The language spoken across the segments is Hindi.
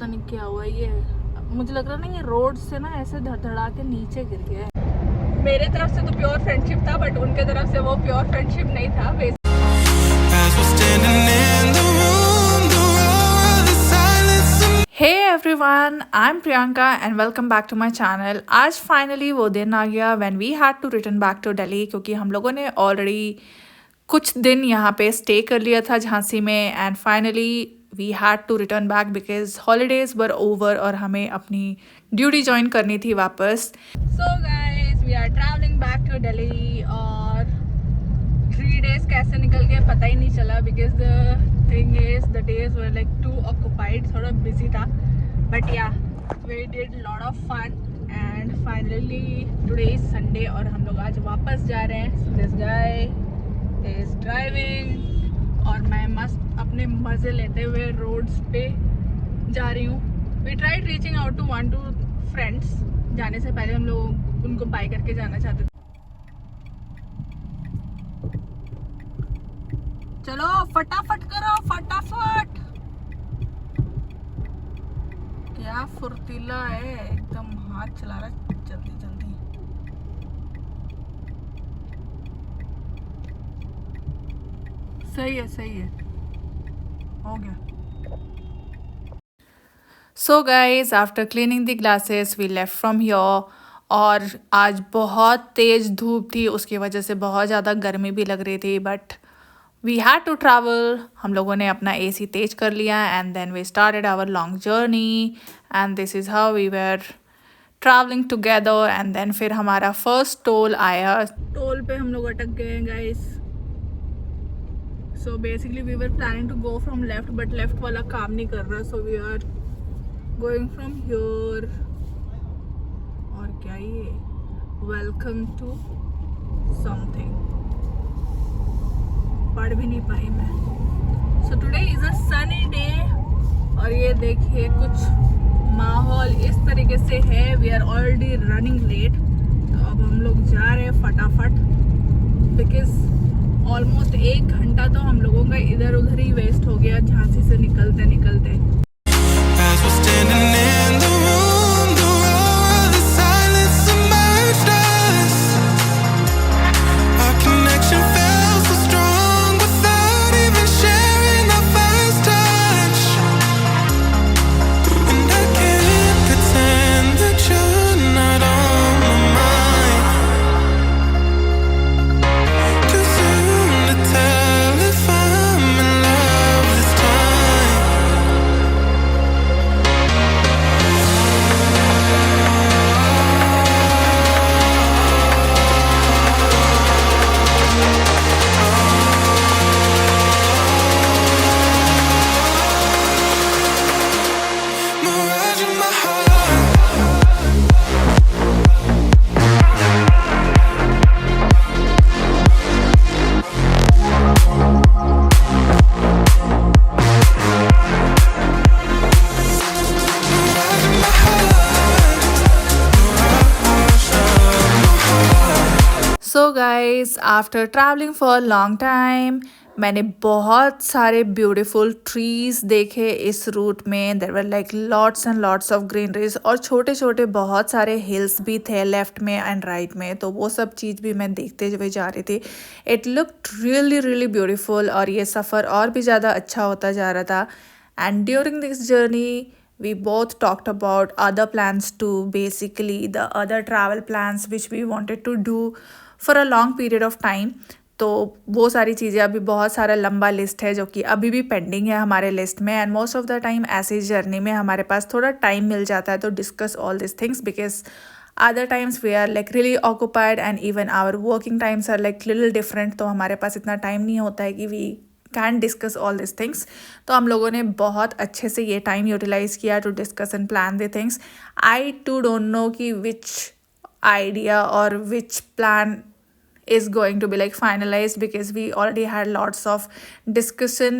पता नहीं क्या हुआ ये, मुझे लग रहा ना ये रोड से ना ऐसे धड़धड़ा के नीचे गिर गया है। मेरे तरफ से तो प्योर फ्रेंडशिप था, बट उनके तरफ से वो प्योर फ्रेंडशिप नहीं था। Hey everyone, I'm Priyanka and welcome back to my channel। आज फाइनली वो दिन आ गया when we had to return back to Delhi, क्योंकि हम लोगों ने ऑलरेडी कुछ दिन यहाँ पे स्टे कर लिया था झांसी में, and finally we had to return back because holidays were over और हमें अपनी ड्यूटी ज्वाइन करनी थी वापस। So guys we are travelling back to Delhi और 3 days कैसे निकल गए पता ही नहीं चला, because the thing is the days were like too occupied, थोड़ा बिजी था, but ya we did lot of fun and finally today is Sunday और हम लोग आज वापस जा रहे हैं। So this guy is driving और मैं मस्त अपने मज़े लेते हुए रोड्स पे जा रही हूँ। We tried reaching out to 1-2 friends, जाने से पहले हम लोग उनको बाय करके जाना चाहते थे। चलो फटाफट करो, फटाफट। क्या फुर्तीला है, एकदम हाथ चला रहा है, जल्दी जल्दी। सही है, सही है, हो गया। So guys after cleaning the glasses we left from here, और आज बहुत तेज़ धूप थी, उसकी वजह से बहुत ज़्यादा गर्मी भी लग रही थी, but we had to travel. हम लोगों ने अपना एसी तेज कर लिया and then we started our long journey and this is how we were travelling together. And then फिर हमारा फर्स्ट टोल आया। टोल पे हम लोग अटक गए हैं guys. So basically we were planning to go from left, but left वाला काम नहीं कर रहा, so we are going from here. और क्या ये, वेलकम टू समथिंग, पढ़ भी नहीं पाई मैं। So today is a sunny day और ये देखिए कुछ माहौल इस तरीके से है। We are already running late, तो अब हम लोग जा रहे हैं फटाफट, बिकॉज ऑलमोस्ट 1 घंटा तो हम लोगों का इधर उधर ही वेस्ट हो गया झांसी से निकलते निकलते। So guys after travelling for long time मैंने बहुत सारे ब्यूटीफुल ट्रीज देखे इस रूट में। There were like lots and lots of greeneries और छोटे छोटे बहुत सारे हिल्स भी थे लेफ्ट में एंड राइट में, तो वो सब चीज़ भी मैं देखते हुए जा रही थी। It looked really really beautiful और ये सफ़र और भी ज़्यादा अच्छा होता जा रहा था। And during this journey we both talked about other plans too, basically the other travel plans which we wanted to do for a long period of time। तो वो सारी चीज़ें, अभी बहुत सारा लंबा लिस्ट है जो कि अभी भी पेंडिंग है हमारे लिस्ट में। And most of the time ऐसे जर्नी में हमारे पास थोड़ा टाइम मिल जाता है तो discuss all this things, because other times we are like really occupied and even our working times are like little different, तो हमारे पास इतना टाइम नहीं होता है कि we can discuss all this things. तो हम लोगों ने बहुत अच्छे से ये टाइम यूटिलाइज़ किया to discuss and plan the things. I too don't know कि विच आइडिया और which plan is going to be like finalized, because we already had lots of discussion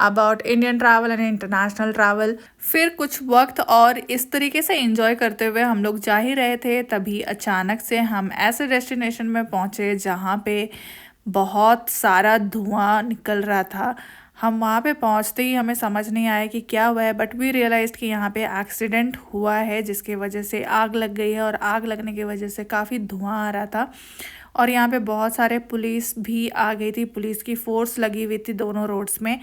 about Indian travel and international travel। फिर कुछ वक्त और इस तरीके से enjoy करते हुए हम लोग जा ही रहे थे, तभी अचानक से हम ऐसे डेस्टिनेशन में पहुँचे जहाँ पे बहुत सारा धुआं निकल रहा था। हम वहाँ पे पहुँचते ही हमें समझ नहीं आया कि क्या हुआ है, बट वी रियलाइज़ कि यहाँ पे एक्सीडेंट हुआ है जिसकी वजह से आग लग गई है, और आग लगने की वजह से काफ़ी धुआं आ रहा था। और यहाँ पे बहुत सारे पुलिस भी आ गई थी, पुलिस की फोर्स लगी हुई थी दोनों रोड्स में।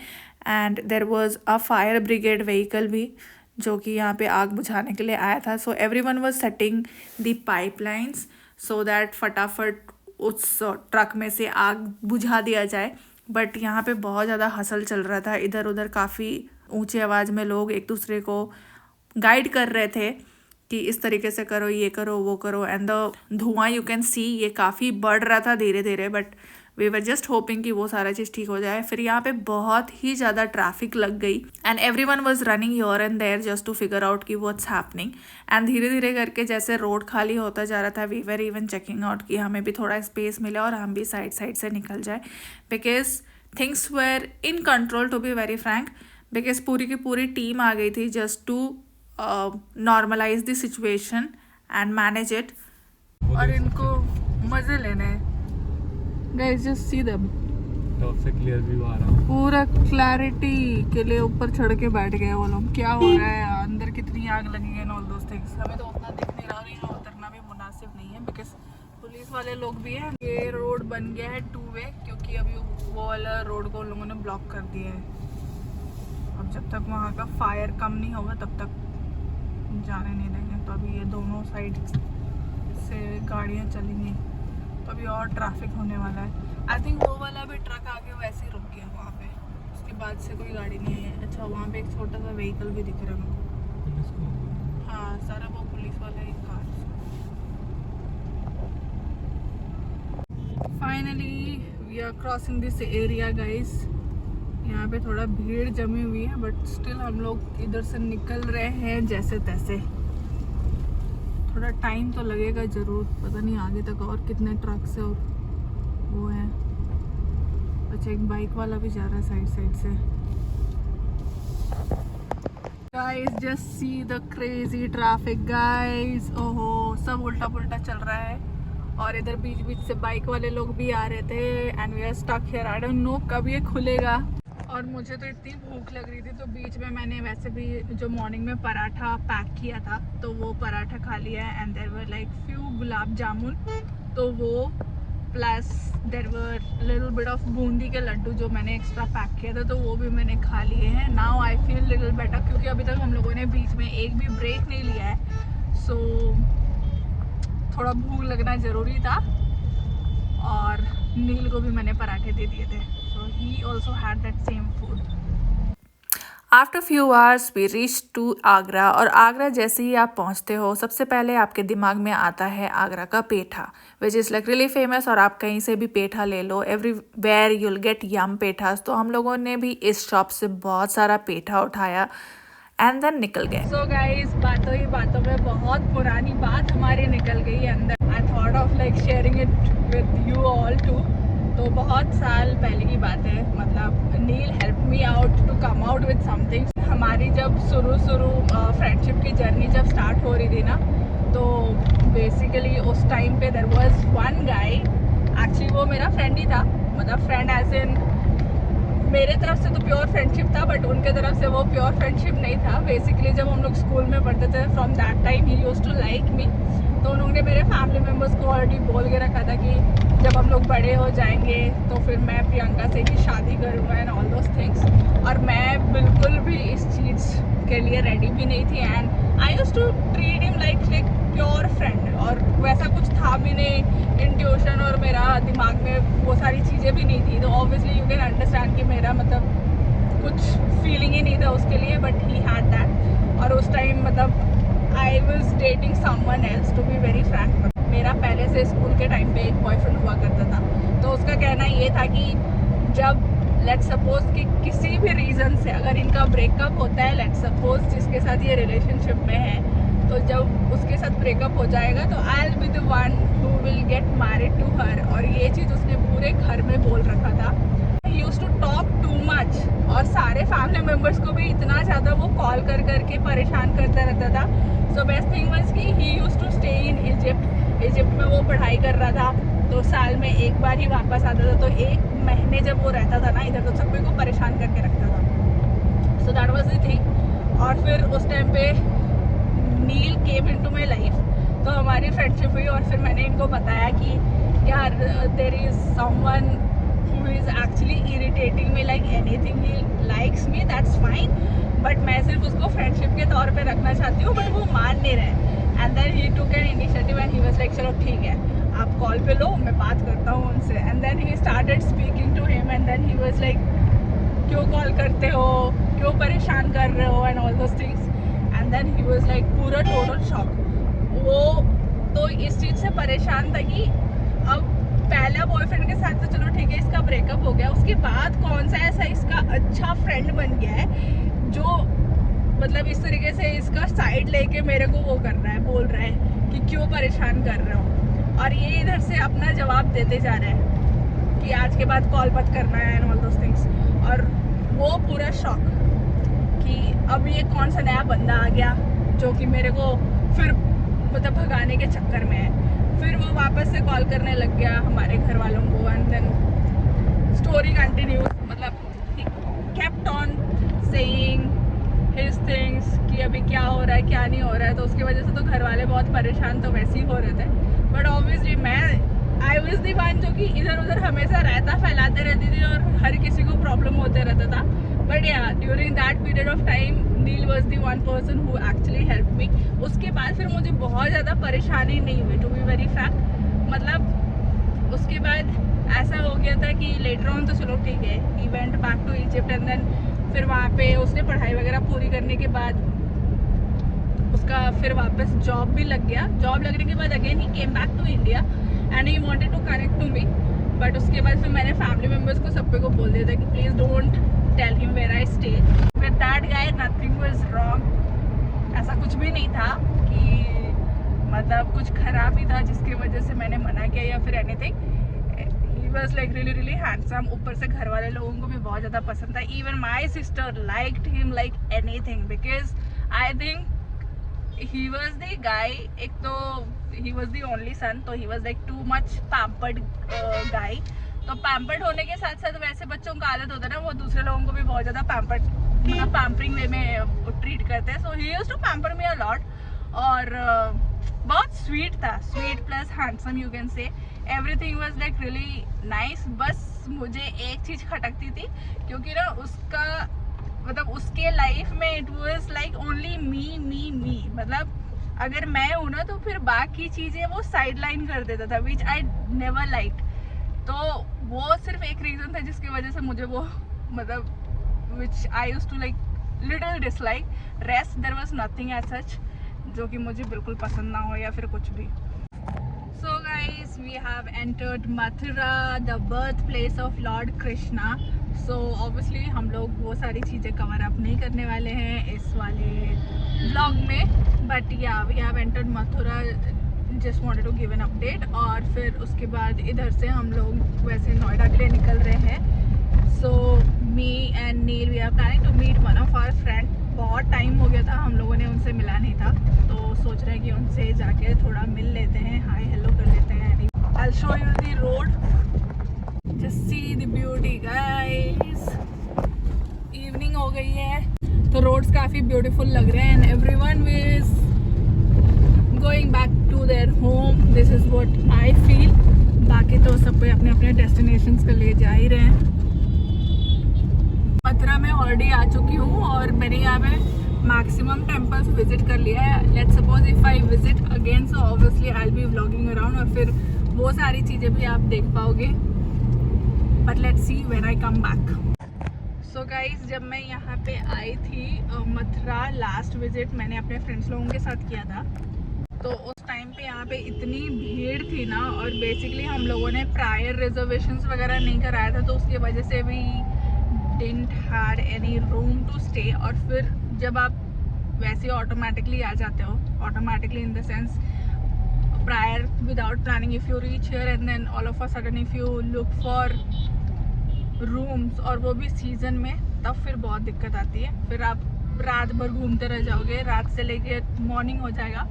And there was a fire brigade vehicle भी जो कि यहाँ पे आग बुझाने के लिए आया था। So everyone was setting the pipelines so that फटाफट उस ट्रक में से आग बुझा दिया जाए। बट यहाँ पे बहुत ज़्यादा हसल चल रहा था, इधर उधर काफ़ी ऊंची आवाज़ में लोग एक दूसरे को गाइड कर रहे थे कि इस तरीके से करो, ये करो, वो करो। एंड द धुआं यू कैन सी ये काफ़ी बढ़ रहा था धीरे धीरे, but we were just hoping कि वो सारा चीज़ ठीक हो जाए। फिर यहाँ पे बहुत ही ज़्यादा ट्रैफिक लग गई and everyone was running here and there just to figure out कि व्हाट्स हैपनिंग। एंड धीरे धीरे करके जैसे रोड खाली होता जा रहा था, we were even checking out कि हमें भी थोड़ा स्पेस मिले और हम भी साइड साइड से निकल जाए, because things were in control to be very frank. Because पूरी की पूरी टीम आ गई थी just to normalise the situation and manage it. और इनको मज़े लेने हैं। Guys just see them, top से क्लियर व्यू आ रहा है, पूरा क्लैरिटी के लिए ऊपर चढ़ के बैठ गए वो लोग। क्या हो रहा है अंदर, कितनी आग लगी है, ऑल दोस थिंग्स। हमें तो उतना दिख नहीं रहा और यहाँ उतरना भी मुनासिब नहीं है बिकॉज पुलिस वाले लोग भी हैं। ये रोड बन गया है 2 वे क्योंकि अभी वो वाला रोड को उन लोगों ने ब्लॉक कर दिया है। अब जब तक वहाँ का फायर कम नहीं होगा तब तक जाने नहीं देंगे। तो अभी ये दोनों साइड से गाड़ियाँ चलेंगी तो अभी और ट्रैफिक होने वाला है। आई थिंक वो वाला भी ट्रक आके वैसे ही रुक गया वहाँ पे, उसके बाद से कोई गाड़ी नहीं है। अच्छा वहाँ पे एक छोटा सा व्हीकल भी दिख रहा है मेरे को। हाँ सारा वो पुलिस वाला एक car. Finally we are crossing this area guys. यहाँ पे थोड़ा भीड़ जमी हुई है बट स्टिल हम लोग इधर से निकल रहे हैं जैसे तैसे। थोड़ा टाइम तो लगेगा ज़रूर, पता नहीं आगे तक और कितने ट्रक्स है और वो है। अच्छा एक बाइक वाला भी जा रहा है साइड साइड से। Guys just see the crazy traffic guys. ओहो सब उल्टा पुल्टा चल रहा है और इधर बीच बीच से बाइक वाले लोग भी आ रहे थे and we are stuck here. I don't know कब ये खुलेगा। और मुझे तो इतनी भूख लग रही थी तो बीच में मैंने वैसे भी जो मॉर्निंग में पराठा पैक किया था तो वो पराठा खा लिया है। And there were like few gulab jamun, तो वो plus there were little bit of boondi के लड्डू जो मैंने एक्स्ट्रा पैक किया था तो वो भी मैंने खा लिए हैं। Now I feel little better क्योंकि अभी तक हम लोगों ने बीच में एक भी ब्रेक नहीं लिया है। सो थोड़ा भूख लगना ज़रूरी था। और नील को भी मैंने पराठे दे दिए थे, so he also had that same food. After few hours we reached to Agra. और आगरा जैसे ही आप पहुंचते हो सबसे पहले आपके दिमाग में आता है आगरा का petha, which is like really famous. और आप कहीं से भी पेठा ले लो, everywhere you'll get yum pethas. तो हम लोगों ने भी इस शॉप से बहुत सारा पेठा उठाया एंड देन निकल गए। सो गाइस बातों ही बातों में बहुत पुरानी बात हमारी निकल गई अंदर। I thought of like sharing it with you all too. तो बहुत साल पहले की बात है, मतलब Neel help me out to come out with something. हमारी जब शुरू फ्रेंडशिप की जर्नी जब स्टार्ट हो रही थी ना, तो बेसिकली उस टाइम पे there was one guy. Actually वो मेरा फ्रेंड ही था, मतलब फ्रेंड एज इन मेरे तरफ से तो प्योर फ्रेंडशिप था बट उनके तरफ से वो प्योर फ्रेंडशिप नहीं था। बेसिकली जब हम लोग स्कूल में पढ़ते थे from that time he used to like me. तो उन्होंने मेरे फैमिली मेम्बर्स को ऑलरेडी बोल के रखा था कि जब हम लोग बड़े हो जाएंगे तो फिर मैं प्रियंका से ही शादी करूँगा एंड ऑल दोज थिंग्स। और मैं बिल्कुल भी इस चीज़ के लिए रेडी भी नहीं थी and I used to treat him like pure friend. और वैसा कुछ था भी नहीं, इंट्यूशन और मेरा दिमाग में वो सारी चीज़ें भी नहीं थी। तो ऑब्वियसली यू कैन अंडरस्टैंड कि मेरा मतलब कुछ फीलिंग ही नहीं था उसके लिए, बट ही हैड दैट। और उस टाइम मतलब I was dating someone else to be very frank. मेरा पहले से स्कूल के टाइम पे एक बॉयफ्रेंड हुआ करता था। तो उसका कहना ये था कि जब लेट्स सपोज कि किसी भी रीज़न से अगर इनका ब्रेकअप होता है, लेट्स सपोज जिसके साथ ये रिलेशनशिप में है, तो जब उसके साथ ब्रेकअप हो जाएगा तो I will be the one who will get married to her. और ये चीज़ उसने पूरे घर में बोल रखा था। He used to talk too much और सारे फैमिली मेम्बर्स को भी इतना ज़्यादा वो कॉल कर करके परेशान करता रहता था। सो बेस्ट थिंग वाज कि he used to stay in Egypt. Egypt में वो पढ़ाई कर रहा था तो साल में एक बार ही वापस आता था। तो 1 महीने जब वो रहता था ना इधर, तो सभी को परेशान करके रखता था। So that was the thing. और फिर उस टाइम पे नील केम इनटू माय लाइफ, तो हमारी फ्रेंडशिप हुई। और फिर मैंने इनको बताया कि यार there is someone who is actually irritating me, like anything he likes me that's fine, but मैं सिर्फ उसको फ्रेंडशिप के तौर पे रखना चाहती हूँ, बट वो मान नहीं रहे। And then he took an initiative and he was like चलो ठीक है, आप कॉल पे लो, मैं बात करता हूँ उनसे। And then he started speaking to him and then he was like क्यों कॉल करते हो, क्यों परेशान कर रहे हो and all those things. And then he was like पूरा टोटल शॉक। वो तो इस चीज़ से परेशान था कि अब पहला बॉयफ्रेंड के साथ तो चलो ठीक है इसका ब्रेकअप हो गया, उसके बाद कौन सा ऐसा इसका अच्छा फ्रेंड बन गया है जो मतलब इस तरीके से इसका साइड लेके मेरे को वो कर रहा है, बोल रहा है कि क्यों परेशान कर रहे हो। और ये इधर से अपना जवाब देते जा रहा है कि आज के बाद कॉल मत करना है एंड ऑल दोस थिंग्स। और वो पूरा शॉक कि अब ये कौन सा नया बंदा आ गया जो कि मेरे को फिर मतलब भगाने के चक्कर में है। फिर वो वापस से कॉल करने लग गया हमारे घर वालों को एंड देन स्टोरी कंटिन्यू, मतलब he kept on saying his things कि अभी क्या हो रहा है क्या नहीं हो रहा है। तो उसकी वजह से तो घर वाले बहुत परेशान तो वैसे ही हो रहे थे, बट ऑब्वियसली मैं आई वाज द वन जो कि इधर उधर हमेशा रहता फैलाते रहती थी और हर किसी को प्रॉब्लम होते रहता था। बट या during that period of time Neel was the one person who actually help me. उसके बाद फिर मुझे बहुत ज़्यादा परेशानी नहीं हुई, टू बी वेरी फ्रैंक। मतलब उसके बाद ऐसा हो गया था कि लेटर ऑन तो चलो ठीक है, he went back to Egypt and then फिर वहाँ पे उसने पढ़ाई वगैरह पूरी करने के बाद उसका फिर वापस जॉब भी लग गया। जॉब लगने के बाद again he came back to India and he wanted to connect to me. But उसके बाद फिर मैंने फैमिली मेम्बर्स को सब को बोल दिया था कि please don't tell him where I stay with that guy, nothing was wrong. ऐसा कुछ भी नहीं था कि मतलब कुछ खराब ही था जिसकी वजह से मैंने मना किया या फिर anything. He was like really really handsome. ऊपर से घर वाले लोगों को भी बहुत ज़्यादा पसंद था। Even my sister liked him like anything because I think he was the guy, एक तो he was the only son, तो he was like too much pampered guy। तो पैम्पर्ड होने के साथ साथ वैसे बच्चों का आदत होता है ना, वो दूसरे लोगों को भी बहुत ज़्यादा पैम्पर्ड मतलब पैम्परिंग वे में ट्रीट करते हैं। So he used to pamper me a lot और बहुत स्वीट था, sweet plus handsome you can say. Everything was like really nice. बस मुझे एक चीज़ खटकती थी क्योंकि ना उसका मतलब उसके लाइफ में it was like only me me me, मतलब अगर मैं हूँ ना तो फिर बाकी चीज़ें वो साइड लाइन कर देता था, विच आई नेवर लाइक। तो वो सिर्फ एक रीज़न था जिसकी वजह से मुझे वो मतलब which I used to like little dislike. Rest there was nothing as such जो कि मुझे बिल्कुल पसंद ना हो या फिर कुछ भी। So guys, we have entered Mathura, the birthplace of Lord Krishna. So obviously हम लोग वो सारी चीज़ें कवर अप नहीं करने वाले हैं इस वाले vlog में, but yeah, we have entered Mathura. Just wanted to give an update. और फिर उसके बाद इधर से हम लोग वैसे नोएडा के लिए निकल रहे हैं। So me and Neil we are planning to meet one of our friend. बहुत टाइम हो गया था हम लोगों ने उनसे मिला नहीं था, तो सोच रहे हैं कि उनसे जाके थोड़ा मिल लेते हैं, हाय हेलो कर लेते हैं। I'll show you the road. Just see the beauty guys. Evening हो गई है तो रोड्स काफ़ी ब्यूटीफुल लग रहे हैं and everyone is going back to their home. This is what I feel. बाकी तो सब कोई अपने अपने डेस्टिनेशंस के लिए जा ही रहे हैं। मथुरा में ऑलरेडी आ चुकी हूँ और मैंने यहाँ पे मैक्सिमम टेम्पल्स विजिट कर लिया है। Let's suppose if I visit again so obviously I will B vlogging around और फिर वो सारी चीज़ें भी आप देख पाओगे। But let's see when I come back. So guys जब मैं यहाँ पे आई थी मथुरा लास्ट विजिट मैंने अपने फ्रेंड्स लोगों के साथ किया था, तो उस टाइम पे यहाँ पे इतनी भीड़ थी ना और बेसिकली हम लोगों ने प्रायर रिजर्वेशंस वगैरह नहीं कराया था, तो उसकी वजह से भी didn't had any room to stay. और फिर जब आप वैसे ऑटोमेटिकली आ जाते हो, automatically in the sense prior without planning, if you reach here and then all of a sudden if you look for rooms और वो भी सीज़न में, तब फिर बहुत दिक्कत आती है। फिर आप रात भर घूमते रह जाओगे, रात से लेके मॉर्निंग हो जाएगा,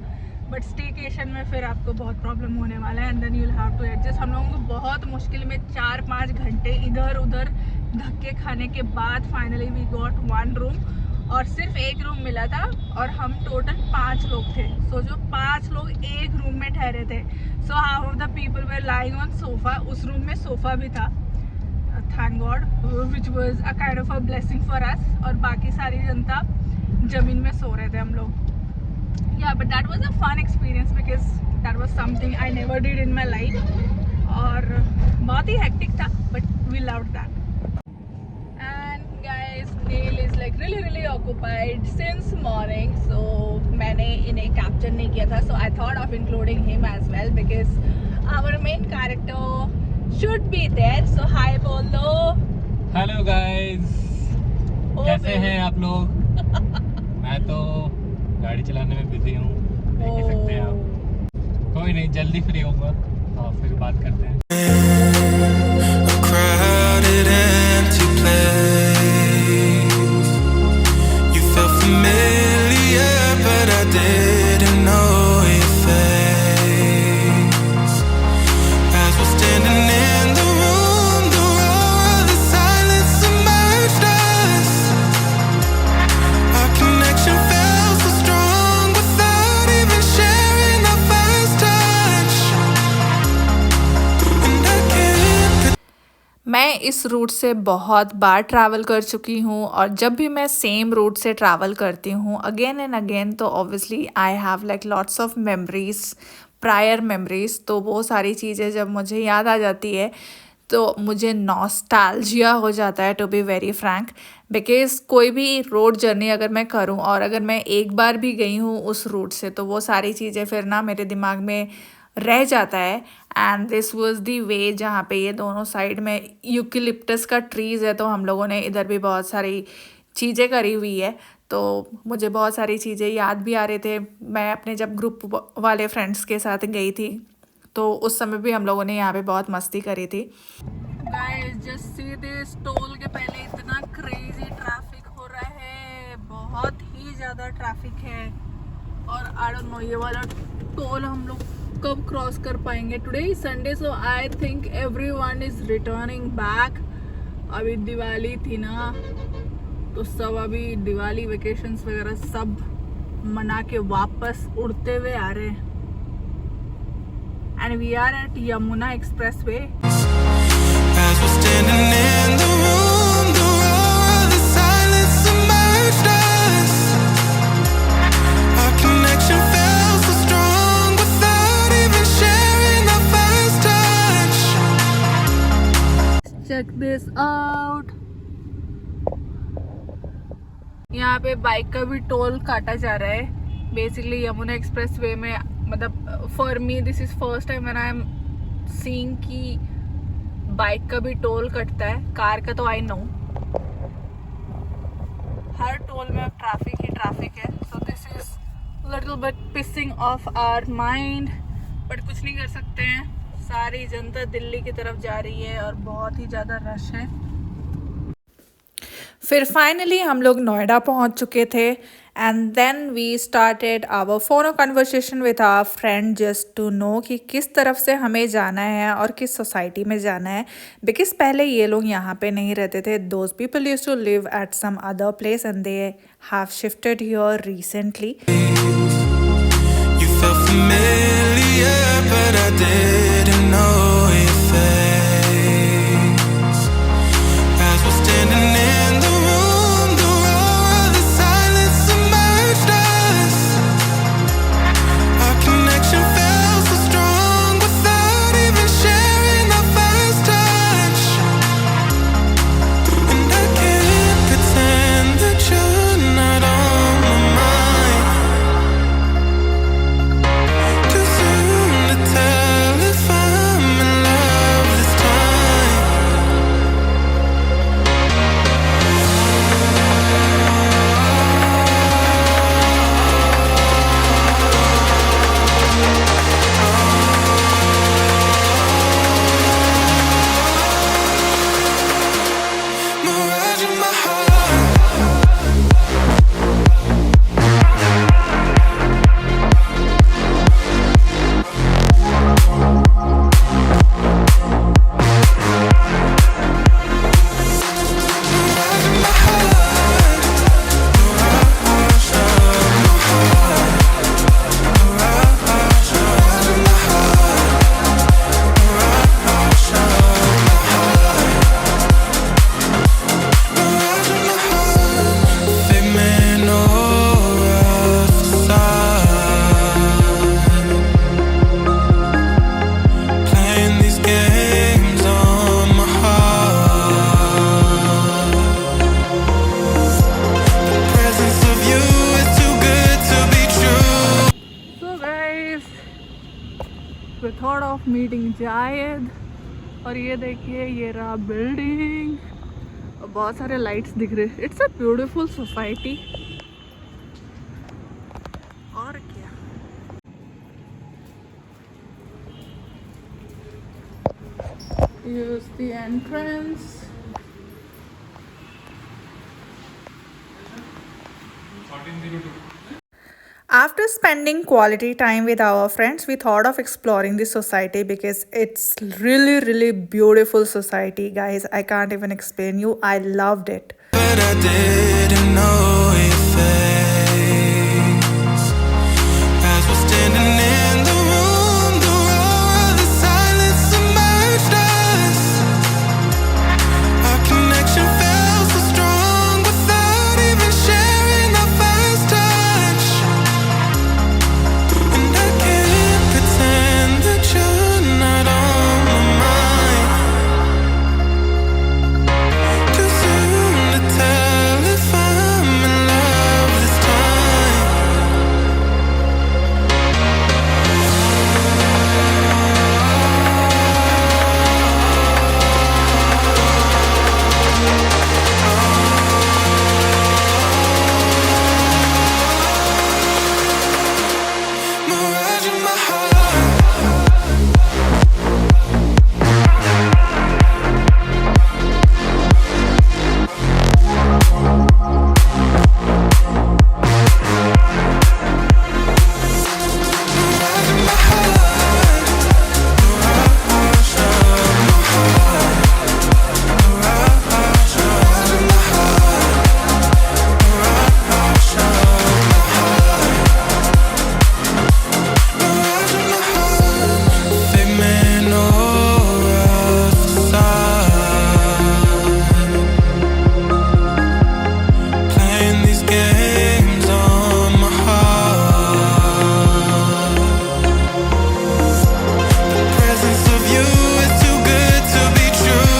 बट स्टेकेशन में फिर आपको बहुत प्रॉब्लम होने वाला है and then you will have to adjust. हम लोगों को बहुत मुश्किल में 4-5 घंटे इधर उधर धक्के खाने के बाद फाइनली वी गॉट 1 रूम, और सिर्फ एक रूम मिला था और हम टोटल 5 लोग थे। सो जो 5 लोग एक रूम में ठहरे थे, so half of the people were lying on sofa. उस रूम में सोफा भी था, thank God, which was a kind of a blessing for us. और बाकी सारी जनता जमीन में सो रहे थे हम लोग। Yeah, but that was a fun experience because that was something I never did in my life. और बहुत ही hectic था, but we loved that. And guys, Neil is like really occupied since morning. So मैंने इन्हें capture नहीं किया था, so I thought of including him as well because our main character should be there. So hi बोल दो। हेलो गाइस, कैसे हैं आप लोग? मैं तो गाड़ी चलाने में बिजी हूँ, देख ही सकते हैं आप। कोई नहीं, जल्दी फ्री होगा और फिर बात करते हैं। A crowded, empty place. You felt familiar, but I didn't know your face. As we're standing in the room, the roar of the silence submerged us. Our connection felt so strong without even sharing the first touch. And I can't मैं इस रूट से बहुत बार ट्रैवल कर चुकी हूँ और जब भी मैं सेम रूट से ट्रैवल करती हूँ अगेन एंड अगेन, तो obviously I have like lots of memories, prior memories. तो वो सारी चीज़ें जब मुझे याद आ जाती है तो मुझे नॉस्टैल्जिया हो जाता है, to be very frank. Because कोई भी रोड जर्नी अगर मैं करूँ और अगर मैं एक बार भी गई हूँ उस रूट से, तो वो सारी चीज़ें फिर ना मेरे दिमाग में रह जाता है। And this was the way जहाँ पे ये दोनों साइड में यूकेलिप्टस का ट्रीज़ है, तो हम लोगों ने इधर भी बहुत सारी चीज़ें करी हुई है। तो मुझे बहुत सारी चीज़ें याद भी आ रहे थे। मैं अपने जब ग्रुप वाले फ्रेंड्स के साथ गई थी तो उस समय भी हम लोगों ने यहाँ पे बहुत मस्ती करी थी। Guys just see this, toll के पहले इतना क्रेजी ट्रैफिक हो रहा है, बहुत ही ज़्यादा ट्रैफिक है। और आई डोंट नो ये वाला टोल हम लोग कब क्रॉस कर पाएंगे। Today is Sunday, so I think everyone is returning back. अभी दिवाली थी ना, तो सब अभी दिवाली वेकेशंस वगैरह सब मना के वापस उड़ते हुए आ रहे हैं। And we are at Yamuna expressway. As we're standing in the room, the roar of the silence submerged us. Our connection felt so strong without even sharing the first touch. Check this out. यहाँ पे बाइक का भी टोल काटा जा रहा है। बेसिकली यमुना एक्सप्रेसवे में, मतलब for me this is first time when I am seeing कि बाइक का भी टोल कटता है। कार का तो आई नो, हर टोल में अब ट्रैफिक ही ट्रैफिक है। So this is little bit pissing off our mind, but कुछ नहीं कर सकते हैं। सारी जनता दिल्ली की तरफ जा रही है और बहुत ही ज़्यादा रश है। फिर फाइनली हम लोग नोएडा पहुंच चुके थे and then we started our phone conversation with our friend just to know कि किस तरफ से हमें जाना है और किस सोसाइटी में जाना है। बिकॉज पहले ये लोग यहाँ पे नहीं रहते थे, those people used to live at some other place and they have shifted here recently. You felt familiar, but I didn't know your face. As we're standing in the room, the roar of the silence submerged us. Our connection felt so strong without even sharing the first touch. And I can't pretend that you're not on my mind. Too soon to tell if we thought of meeting Jayed. और ये देखिए ये रहा बिल्डिंग और बहुत सारे लाइट्स दिख रहे. It's a beautiful society. और क्या. Here's the entrance. After spending quality time with our friends, we thought of exploring this society because it's really beautiful society, guys. I can't even explain you. I loved it. But I didn't know your face as we're standing in the room. The roar of the silence submerged us. Our connection felt so strong without even sharing our first touch. And I can't pretend that you're not on my mind. Too soon to tell if I'm in love this time. Mirage in my heart. Mirage in my heart. Mirage in my mirage in my heart. Figment or a facade. Playing these games on my heart. The presence of you is too good to be true.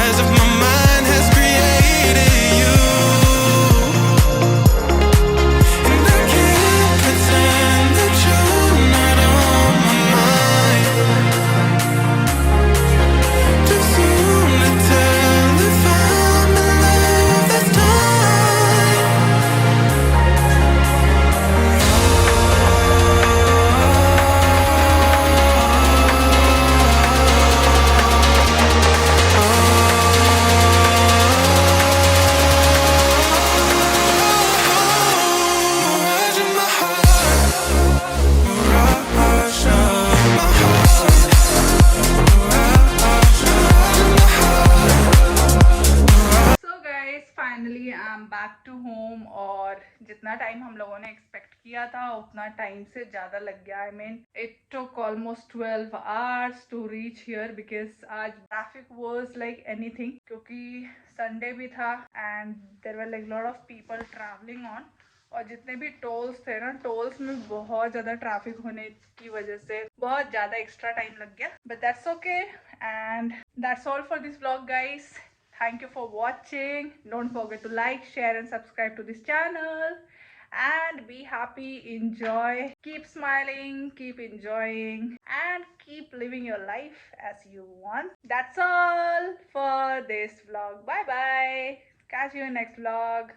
As if my mind has created you. And I can't pretend that you're not on my mind. Too soon to tell if I'm in love this time. Mirage in my heart. Mirage in my heart. So guys, finally I'm back to home. और जितना टाइम हम लोगों ने एक्सपेक्ट किया था उतना टाइम से ज़्यादा लग गया. I mean it took almost 12 hours to reach here because आज traffic was like anything क्योंकि संडे भी था and there were like lot of people traveling on. और जितने भी टोल्स थे ना, टोल्स में बहुत ज़्यादा ट्रैफिक होने की वजह से बहुत ज़्यादा एक्स्ट्रा टाइम लग गया. But that's okay and that's all for this vlog guys. Thank you for watching. Don't forget to like, share and subscribe to this channel. And be happy, enjoy, keep smiling, keep enjoying and keep living your life as you want. That's all for this vlog. Bye bye. Catch you in next vlog.